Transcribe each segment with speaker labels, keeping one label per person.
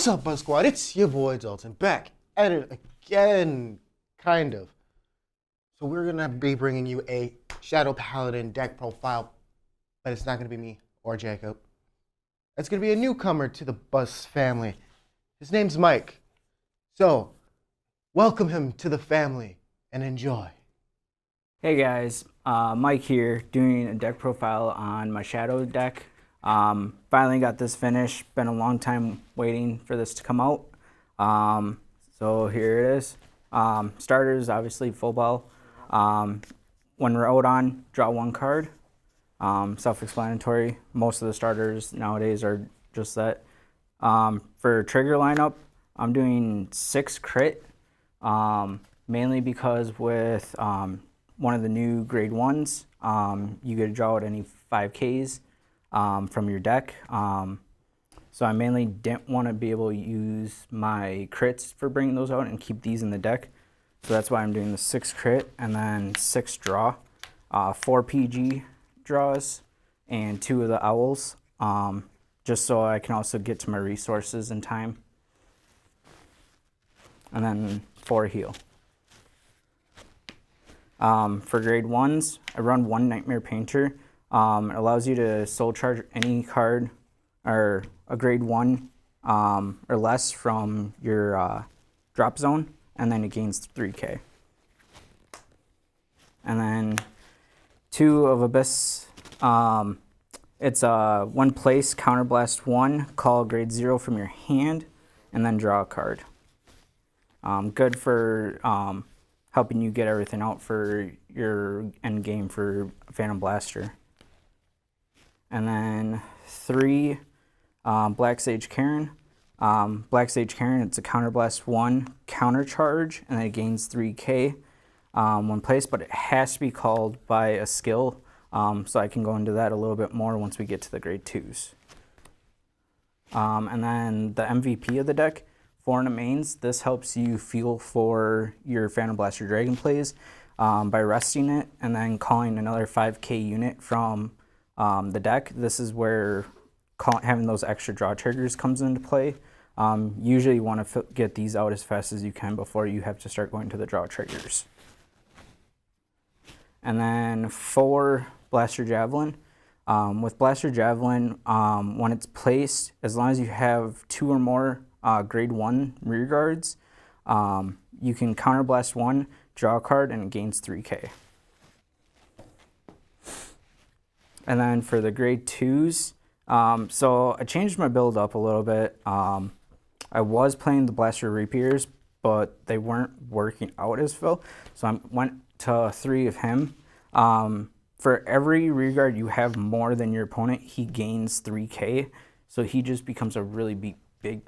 Speaker 1: What's up, Buzz Squad? It's your boy Dalton back at it again, kind of. So we're gonna be bringing you a Shadow Paladin deck profile, but it's not gonna be me or Jacob. It's gonna be a newcomer to the Buzz family. His name's Mike. So welcome him to the family and enjoy.
Speaker 2: Hey guys, Mike here, doing a deck profile on my Shadow deck. Finally got this finished. Been a long time waiting for this to come out. So here it is. Starters, obviously full ball. When we're out on, draw one card. Self-explanatory. Most of the starters nowadays are just that. For trigger lineup, I'm doing 6 crit. Mainly because with one of the new grade 1s, you get to draw out any 5Ks from your deck. So I mainly didn't want to be able to use my crits for bringing those out and keep these in the deck. So that's why I'm doing the 6 crit and then 6 draw, 4 PG draws, and 2 of the owls, just so I can also get to my resources in time. And then 4 heal. For grade 1s, I run 1 Nightmare Painter. It allows you to soul charge any card or a grade 1 or less from your drop zone, and then it gains 3k. And then 2 of Abyss. It's a 1 place, counterblast 1, call grade 0 from your hand, and then draw a card. Good for helping you get everything out for your end game for Phantom Blaster. And then 3, Black Sage Karen. Black Sage Karen, it's a counterblast 1, counter charge, and then it gains 3k 1 place, but it has to be called by a skill. So I can go into that a little bit more once we get to the grade 2s. And then the MVP of the deck, 4 in the mains. This helps you feel for your Phantom Blaster Dragon plays by resting it and then calling another 5k unit from the deck. This is where having those extra draw triggers comes into play. Usually you want to get these out as fast as you can before you have to start going to the draw triggers. And then 4, Blaster Javelin. With Blaster Javelin, when it's placed, as long as you have 2 or more grade 1 rear guards, you can counterblast 1, draw a card, and it gains 3k. And then for the grade 2s, so I changed my build up a little bit. I was playing the Blaster Rapiers, but they weren't working out as well, so I went to 3 of him. For every rear guard you have more than your opponent, he gains 3k, so he just becomes a really big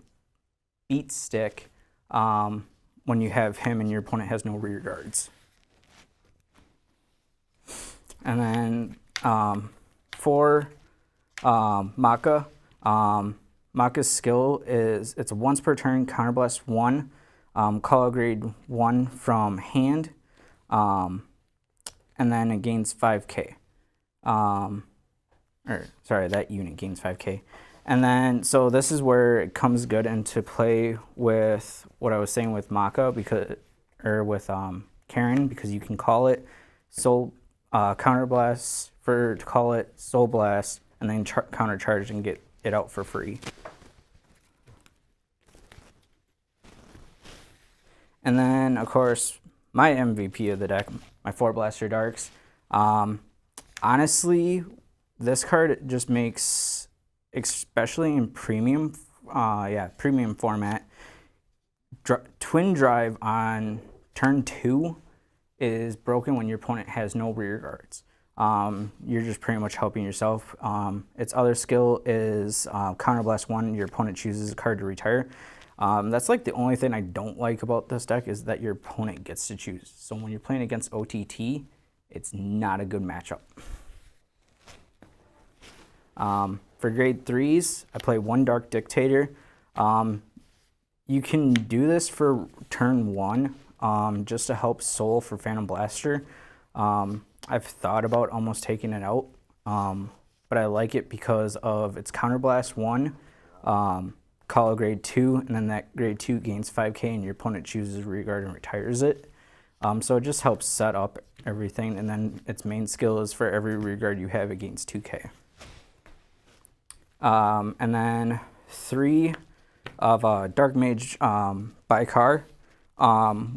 Speaker 2: beat stick when you have him and your opponent has no rear guards. And then for Maka, Maka's skill is it's a once per turn counterblast 1, call a grade 1 from hand, and then it gains 5k. That unit gains 5k. And then, so this is where it comes good into play with what I was saying with Maka, with Karen, because you can call it Soul Counterblast to call it Soul Blast, and then counter charge and get it out for free. And then, of course, my MVP of the deck, my 4 Blaster Darks. Honestly, this card just makes, especially in premium format, Twin Drive on turn 2 is broken when your opponent has no rear guards. You're just pretty much helping yourself. Its other skill is Counterblast 1, your opponent chooses a card to retire. That's like the only thing I don't like about this deck is that your opponent gets to choose. So when you're playing against OTT, it's not a good matchup. For grade 3s, I play 1 Dark Dictator. You can do this for turn 1 just to help soul for Phantom Blaster. I've thought about almost taking it out, but I like it because of its Counterblast 1, call a grade 2, and then that grade 2 gains 5k, and your opponent chooses rearguard and retires it. So it just helps set up everything, and then its main skill is for every rearguard you have, it gains 2k. And then 3 of Dark Mage Bykar.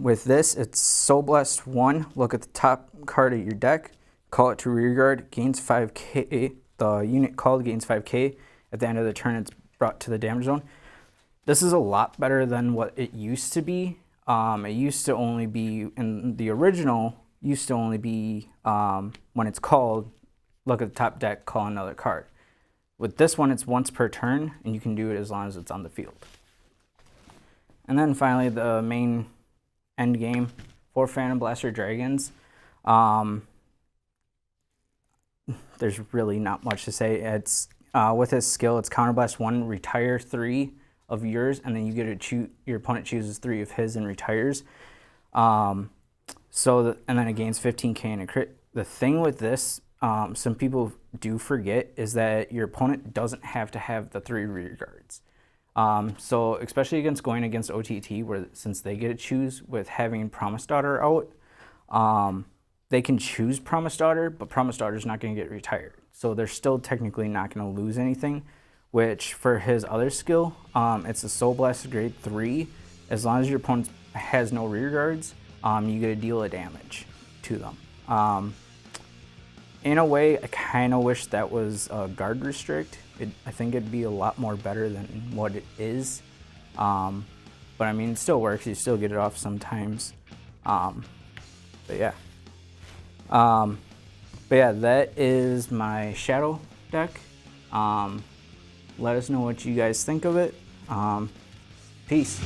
Speaker 2: With this, it's Soul Blast 1. Look at the top card of your deck, call it to rearguard, gains 5k. The unit called gains 5k. At the end of the turn, it's brought to the damage zone. This is a lot better than what it used to be. It used to only be, in the original, used to only be when it's called, look at the top deck, call another card. With this one, it's once per turn, and you can do it as long as it's on the field. And then finally, the main end game for Phantom Blaster Dragons. There's really not much to say. It's with his skill, it's Counterblast 1, retire 3 of yours, and then you get to choose, your opponent chooses 3 of his and retires. And then it gains 15k and a crit. The thing with this, some people do forget, is that your opponent doesn't have to have the 3 rear guards. So especially going against OTT, where since they get to choose with having Promise Daughter out, they can choose Promise Daughter, but Promise Daughter is not going to get retired. So they're still technically not going to lose anything, which for his other skill, it's a Soul Blast grade 3. As long as your opponent has no rear guards, you get to deal a damage to them. In a way, I kind of wish that was a guard restrict. I think it'd be a lot more better than what it is. But I mean, it still works. You still get it off sometimes. But yeah. That is my Shadow deck. Let us know what you guys think of it. Peace.